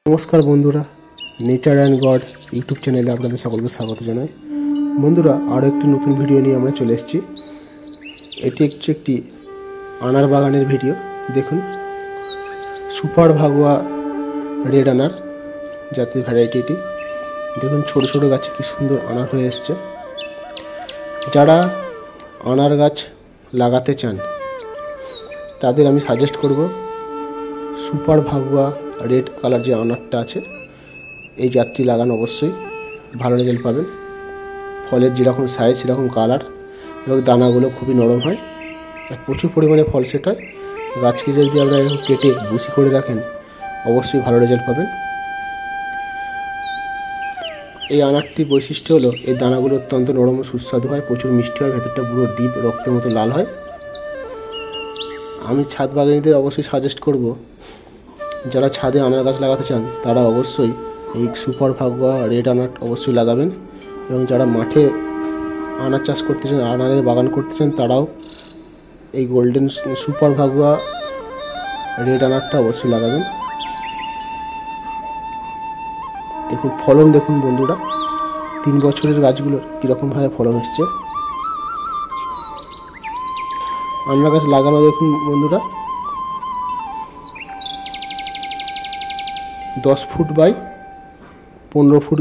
নমস্কার বন্ধুরা, nature and god YouTube চ্যানেলে আপনাদের সকলকে স্বাগত জানাই। বন্ধুরা, আরও একটি নতুন ভিডিও নিয়ে আমরা চলে এসেছি। এটি হচ্ছে একটি আনার বাগানের ভিডিও। দেখুন, সুপার ভাগুয়া রেড আনার জাতীয় ভ্যারাইটি এটি। দেখুন ছোটো ছোটো গাছে কি সুন্দর আনার হয়ে এসছে। যারা আনার গাছ লাগাতে চান তাদের আমি সাজেস্ট করব সুপার ভাগুয়া রেড কালার যে আনারটা আছে, এই জাতটি লাগানো অবশ্যই ভালো রেজাল্ট পাবেন। ফলের যেরকম সাইজ সেরকম কালার এবং দানাগুলো খুবই নরম হয় আর প্রচুর পরিমাণে ফল সেট হয়। গাছকে যদি আপনারা এরকম কেটে বুশি করে রাখেন অবশ্যই ভালো রেজাল্ট পাবেন। এই আনারটির বৈশিষ্ট্য হলো এই দানাগুলো অত্যন্ত নরম ও সুস্বাদু হয়, প্রচুর মিষ্টি হয়, ভেতরটা পুরো ডিপ রক্তের মতো লাল হয়। আমি ছাদ বাগানীদের অবশ্যই সাজেস্ট করব, যারা ছাদে আনার গাছ লাগাতে চান তারা অবশ্যই এই সুপার ভাগুয়া রেড আনার অবশ্যই লাগাবেন, এবং যারা মাঠে আনার চাষ করতে চান, আনারের বাগান করতে চান, তারাও এই গোল্ডেন সুপার ভাগুয়া রেড আনারটা অবশ্যই লাগাবেন। দেখুন ফলন, দেখুন বন্ধুরা 3 বছরের গাছগুলোর কীরকমভাবে ফলন এসছে। আনার গাছ লাগানো দেখুন বন্ধুরা 10 ফুট বাই 15 ফুট